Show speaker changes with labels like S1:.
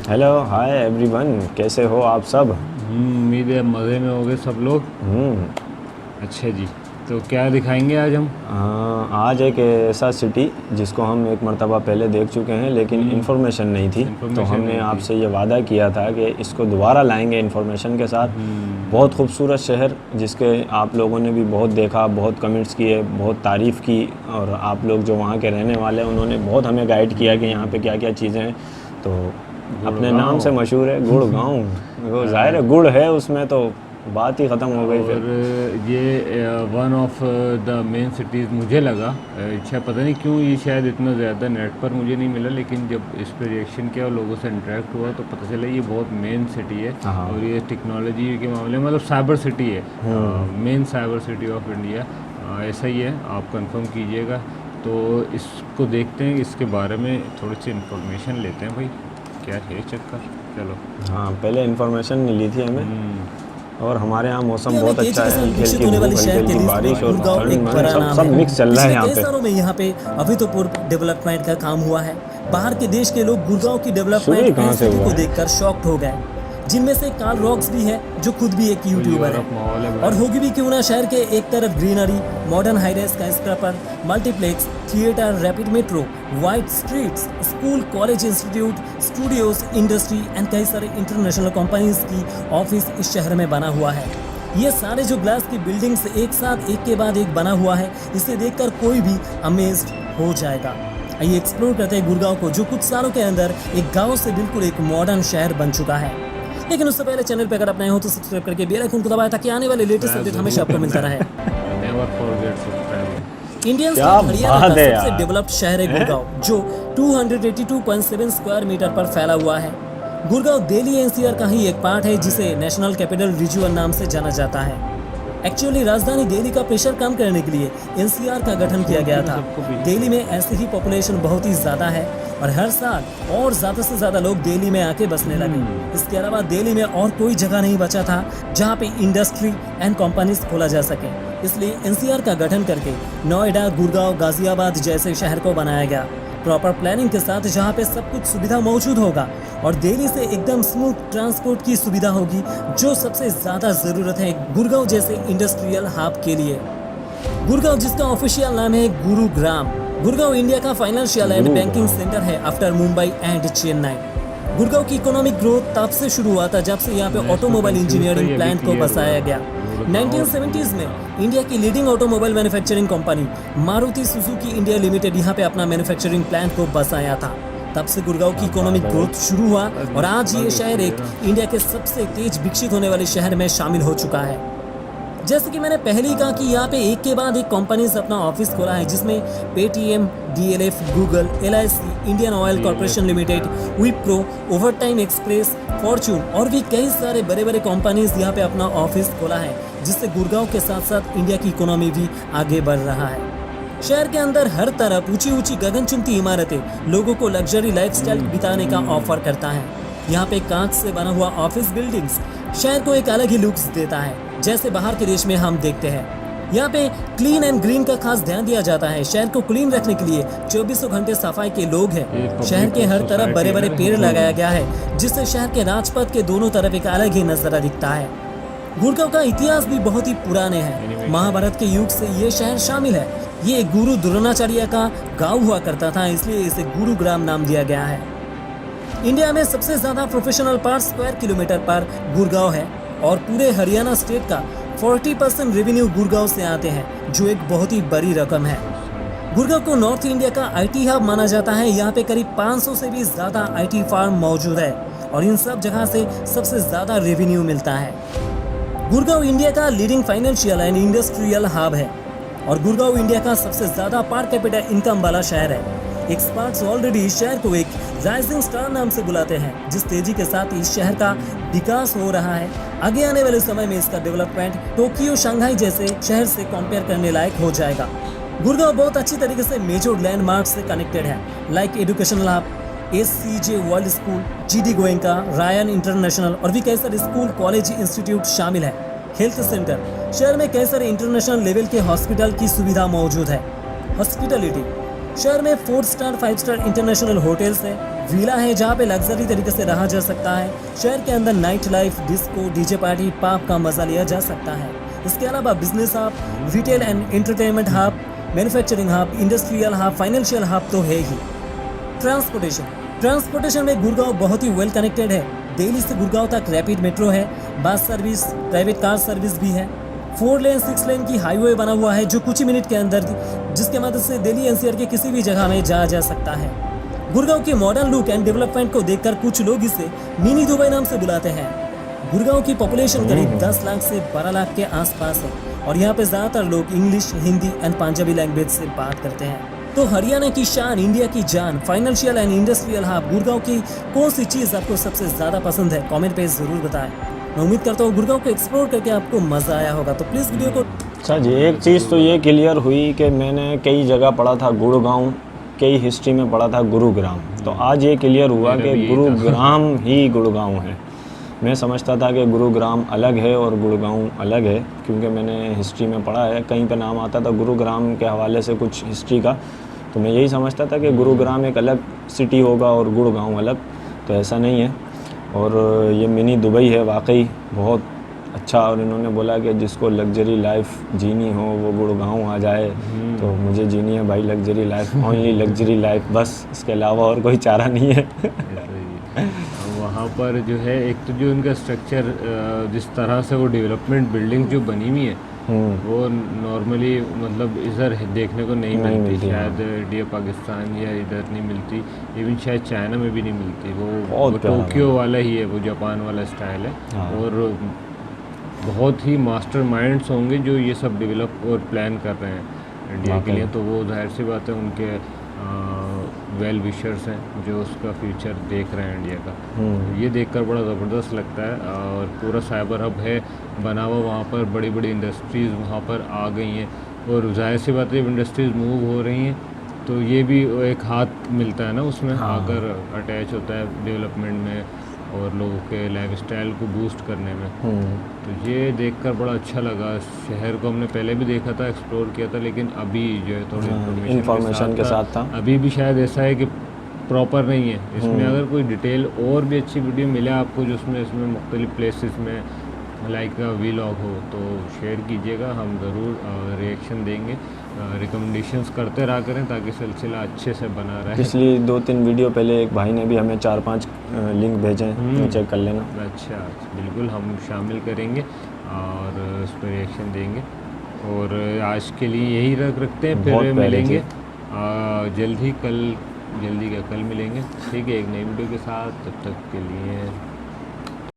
S1: Hello hi everyone, कैसे हो आप सब।
S2: उम्मीद है मज़े में होंगे सब लोग।
S1: हम्म।
S2: अच्छा जी, तो क्या दिखाएंगे आज हम?
S1: आज एक ऐसा सिटी जिसको हम एक मर्तबा पहले देख चुके हैं लेकिन इन्फॉर्मेशन नहीं थी। तो
S2: इन्फॉर्मेशन
S1: हमने
S2: नहीं थी।
S1: आपसे ये वादा किया था कि इसको दोबारा लाएंगे इन्फॉर्मेशन के साथ। बहुत खूबसूरत शहर जिसके आप लोगों ने भी बहुत देखा, बहुत कमेंट्स किए, बहुत तारीफ़ की। और आप लोग जो वहाँ के रहने वाले हैं उन्होंने बहुत हमें गाइड किया कि यहाँ पे क्या क्या चीज़ें हैं। तो अपने नाम से
S2: गुड़गांव।
S1: मशहूर है गुड़गांव। वो ज़ाहिर है गुड़ है उसमें, तो बात ही ख़त्म हो गई फिर।
S2: और ये one of the main cities मुझे लगा। अच्छा, पता नहीं क्यों ये शायद इतना ज़्यादा नेट पर मुझे नहीं मिला, लेकिन जब इस पर रिएक्शन किया और लोगों से इंटरेक्ट हुआ तो पता चला ये बहुत मेन सिटी है।
S1: हाँ।
S2: और ये टेक्नोलॉजी के मामले में मतलब साइबर सिटी है, main cyber city of India. ऐसा ही है, आप कंफर्म कीजिएगा। तो इसको देखते हैं, इसके बारे में थोड़ी सी इन्फॉर्मेशन लेते हैं भाई, क्या है चक्कर। चलो।
S1: हाँ, पहले इन्फॉर्मेशन मिली थी हमें। और हमारे यहाँ मौसम
S3: इंडिया में
S1: बहुत
S3: तेजी
S1: अच्छा
S3: के
S1: है,
S3: साथ
S1: हल्की
S3: विकसित
S1: हल्की
S3: होने
S1: धूप,
S3: वाले
S1: हल्की
S3: शहर के
S1: हल्की
S3: लिस्ट में
S1: बारिश और
S3: गुड़गांव
S1: ठंड
S3: एक
S1: में
S3: बड़ा
S1: सब
S3: नाम
S1: सब
S3: है।
S1: मिक्स चल रहा है
S3: पिछले
S1: यहाँ
S3: कई
S1: पे।
S3: सालों में यहाँ पे अभूतपूर्व डेवलपमेंट का काम हुआ है। बाहर के देश के लोग गुड़गांव की
S1: शुरू ही
S3: डेवलपमेंट
S1: कहाँ
S3: एंड
S1: से
S3: सिटी
S1: हुआ
S3: को
S1: है।
S3: देखकर शॉक्ड हो गए, जिनमें से कार्ल रॉक्स भी है जो खुद भी एक
S2: फुल
S3: यूट्यूबर
S2: यूरोप
S3: है।
S2: माहौल है
S3: और
S2: भाई।
S3: होगी भी क्यों ना, शहर के एक तरफ greenery, modern highrise skyscraper, multiplex, theatre, rapid metro, wide streets, school, college, institute, studios, industry and कई सारे इंटरनेशनल कंपनीज की ऑफिस इस शहर में बना हुआ है। ये सारे जो ग्लास की बिल्डिंग्स एक साथ एक के बाद एक बना हुआ है, इसे देखकर कोई भी अमेज्ड हो जाएगा। आइए एक्सप्लोर करते हैं गुड़गांव को, जो कुछ सालों के अंदर एक गांव से बिल्कुल एक मॉडर्न शहर बन चुका है। लेकिन उससे पहले चैनल पे अगर आप नए हो तो सब्सक्राइब करके बेल आइकन को दबाएं ताकि आने वाले लेटेस्ट अपडेट हमेशा आपको मिलता रहे।
S2: Never forget subscribe.
S3: इंडियन
S1: क्या
S3: स्टेट हरियाणा का
S1: बात है
S3: सबसे
S1: यार।
S3: डेवलप्ड शहर है गुड़गांव, जो 282.7 स्क्वायर मीटर पर फैला हुआ है। गुड़गांव दिल्ली एनसीआर का ही एक पार्ट है, जिसे नेशनल कैपिटल रीजन नाम से जाना जाता है। एक्चुअली राजधानी दिल्ली का प्रेशर कम करने के लिए एनसीआर का गठन किया गया था। दिल्ली में ऐसे ही पॉपुलेशन बहुत ही ज्यादा है और हर साल और ज्यादा से ज्यादा लोग दिल्ली में आके बसने लगे। इसके अलावा दिल्ली में और कोई जगह नहीं बचा था जहाँ पे इंडस्ट्री एंड कंपनीज खोला जा सके, इसलिए एनसीआर का गठन करके नोएडा, गुड़गांव, गाजियाबाद जैसे शहर को बनाया गया, प्रॉपर प्लानिंग के साथ, जहाँ पे सब कुछ सुविधा मौजूद होगा और दिल्ली से एकदम स्मूथ ट्रांसपोर्ट की सुविधा होगी, जो सबसे ज्यादा जरूरत है गुड़गांव जैसे इंडस्ट्रियल हब के लिए। गुड़गांव जिसका ऑफिशियल नाम है गुरुग्राम। गुड़गांव इंडिया का फाइनेंशियल एंड बैंकिंग सेंटर है आफ्टर मुंबई एंड चेन्नई। गुड़गांव की इकोनॉमिक ग्रोथ तब से शुरू हुआ था जब से यहाँ पे ऑटोमोबाइल इंजीनियरिंग प्लांट को बसाया गया। 1970s में इंडिया की leading automobile manufacturing company Maruti Suzuki India limited यहाँ पे अपना मैन्युफैक्चरिंग प्लांट को बसाया था। तब से गुड़गांव की इकोनॉमिक ग्रोथ शुरू हुआ और आज ये शहर एक इंडिया के सबसे तेज विकसित होने वाले शहर में शामिल हो चुका है। जैसे कि मैंने पहले ही कहा कि यहाँ पे एक के बाद एक कंपनीज अपना ऑफिस खोला है, जिसमें Paytm, DLF, Google, LIC, Indian oil corporation limited, Wipro, overtime express, Fortune और भी कई सारे बड़े बड़े कंपनीज यहाँ पे अपना ऑफिस खोला है, जिससे गुड़गांव के साथ साथ इंडिया की इकोनॉमी भी आगे बढ़ रहा है। शहर के अंदर हर तरफ ऊंची ऊंची गगनचुंबी इमारतें लोगों को लग्जरी लाइफस्टाइल बिताने का ऑफर करता है। यहाँ पे कांच से बना हुआ ऑफिस बिल्डिंग्स शहर को एक अलग ही लुक्स देता है, जैसे बाहर के देश में हम देखते हैं। यहाँ पे क्लीन एंड ग्रीन का खास ध्यान दिया जाता है। शहर को क्लीन रखने के लिए 24 घंटे सफाई के लोग हैं। शहर के हर तरफ बड़े बड़े पेड़ लगाया गया है, जिससे शहर के राजपथ के दोनों तरफ एक अलग ही नजारा दिखता है। गुड़गांव का इतिहास भी बहुत ही पुराने है। महाभारत के युग से ये शहर शामिल है। ये गुरु द्रोणाचार्य का गांव हुआ करता था, इसलिए इसे गुरुग्राम नाम दिया गया है। इंडिया में सबसे ज्यादा प्रोफेशनल पर स्क्वायर किलोमीटर पर गुड़गांव है और पूरे हरियाणा स्टेट का 40% रेवेन्यू गुड़गांव से आते हैं, जो एक बहुत ही बड़ी रकम है। गुड़गांव को नॉर्थ इंडिया का आईटी हब माना जाता है। यहाँ पे करीब 500 से भी ज्यादा आईटी फार्म मौजूद है और इन सब जगह से सबसे ज्यादा रेवेन्यू मिलता है। गुड़गांव इंडिया का leading financial and industrial hub है और गुड़गांव इंडिया का सबसे ज्यादा पर कैपिटा इनकम वाला शहर है। एक्सपर्ट्स ऑलरेडी इस शहर को एक राइजिंग स्टार नाम से बुलाते हैं। जिस तेजी के साथ इस शहर का विकास हो रहा है, आगे आने वाले समय में इसका डेवलपमेंट टोक्यो, शंघाई जैसे शहर से कंपेयर करने लायक हो जाएगा। गुड़गांव बहुत अच्छी तरीके से मेजर लैंडमार्क से कनेक्टेड है, like educational hub, SCJ world school, GD Goenka, Ryan international और भी कई सारे स्कूल, कॉलेज, इंस्टीट्यूट शामिल है। हेल्थ सेंटर, शहर में कई सारे इंटरनेशनल लेवल के हॉस्पिटल की सुविधा मौजूद है। हॉस्पिटलिटी, शहर में 4 स्टार 5 स्टार इंटरनेशनल होटल्स है, विला है जहाँ पे लग्जरी तरीके से रहा जा सकता है। शहर के अंदर night life, disco, DJ party, pub का मजा लिया जा सकता है। इसके अलावा business hub, retail and entertainment hub, manufacturing hub, industrial hub, financial hub तो है ही। ट्रांसपोर्टेशन में गुड़गांव बहुत ही वेल कनेक्टेड है। दिल्ली से गुड़गांव तक रैपिड मेट्रो है, bus service, private car service भी है। 4 लेन 6 लेन की हाईवे बना हुआ है जो कुछ ही मिनट के अंदर, जिसके मदद से दिल्ली एनसीआर के किसी भी जगह में जाया जा सकता है। गुड़गांव के मॉडर्न लुक एंड डेवलपमेंट को देखकर कुछ लोग इसे मिनी दुबई नाम से बुलाते हैं। गुड़गांव की पॉपुलेशन करीब 10 लाख से 12 लाख के आसपास है और यहाँ पे ज़्यादातर लोग English, Hindi and Punjabi language से बात करते हैं। तो हरियाणा की शान, इंडिया की जान, financial and industrial hub Gurgaon की कौन सी चीज़ आपको सबसे ज़्यादा पसंद है? कमेंट पे ज़रूर बताएं। मैं उम्मीद करता हूँ गुड़गांव को एक्सप्लोर करके आपको मज़ा आया होगा। तो प्लीज़ वीडियो को
S1: अच्छा जी, एक चीज़ तो ये क्लियर हुई कि मैंने कई जगह पढ़ा था गुड़गांव, कई हिस्ट्री में पढ़ा था गुरुग्राम, तो आज ये क्लियर हुआ कि गुरुग्राम ही गुड़गांव है। मैं समझता था कि गुरुग्राम अलग है और गुड़गांव अलग है, क्योंकि मैंने हिस्ट्री में पढ़ा है, कहीं पे नाम आता था गुरुग्राम के हवाले से कुछ हिस्ट्री का, तो मैं यही समझता था कि गुरुग्राम एक अलग सिटी होगा और गुड़गांव अलग, तो ऐसा नहीं है। और ये मिनी दुबई है वाकई बहुत अच्छा। और इन्होंने बोला कि जिसको लग्जरी लाइफ जीनी हो वो गुड़गांव आ जाए, तो मुझे जीनी है भाई luxury life, only luxury life, बस इसके अलावा और कोई चारा नहीं है।
S2: वहाँ पर जो है एक तो जो इनका स्ट्रक्चर, जिस तरह से वो डेवलपमेंट बिल्डिंग जो बनी हुई है वो नॉर्मली मतलब इधर देखने को नहीं मिलती। शायद इंडिया पाकिस्तान या इधर नहीं मिलती, इवन शायद चाइना में भी नहीं मिलती। वो टोक्यो वाला ही है, वो जापान वाला स्टाइल है। और बहुत ही मास्टर माइंड्स होंगे जो ये सब डेवलप और प्लान कर रहे हैं इंडिया के लिए, तो वो जाहिर सी बात है उनके वेल विशर्स हैं जो उसका फ्यूचर देख रहे हैं इंडिया का। तो ये देखकर बड़ा ज़बरदस्त लगता है। और पूरा साइबर हब है बना हुआ, वहाँ पर बड़ी बड़ी इंडस्ट्रीज़ वहाँ पर आ गई हैं, और जाहिर सी बात है जब इंडस्ट्रीज़ मूव हो रही हैं तो ये भी एक हाथ मिलता है ना उसमें, आकर अटैच होता है डेवलपमेंट में और लोगों के लाइफस्टाइल को बूस्ट करने में। तो ये देखकर बड़ा अच्छा लगा। शहर को हमने पहले भी देखा था, एक्सप्लोर किया था, लेकिन अभी जो है थोड़ी
S1: इन्फॉर्मेशन के साथ था।
S2: अभी भी शायद ऐसा है कि प्रॉपर नहीं है इसमें। अगर कोई डिटेल और भी अच्छी वीडियो मिले आपको जो इसमें मुख्तलिफ प्लेसेस में लाइक व्लॉग हो तो शेयर कीजिएगा, हम ज़रूर रिएक्शन देंगे। रिकमेंडेशंस करते रहा करें ताकि सिलसिला अच्छे से बना रहे।
S1: पिछली 2-3 वीडियो पहले एक भाई ने भी हमें 4-5 लिंक भेजे हैं, तो चेक कर लेना।
S2: अच्छा, बिल्कुल हम शामिल करेंगे और उस पर रिएक्शन देंगे। और आज के लिए यही रखते हैं, फिर मिलेंगे जल्दी कल मिलेंगे, ठीक है, एक नई वीडियो के साथ। तब तक के लिए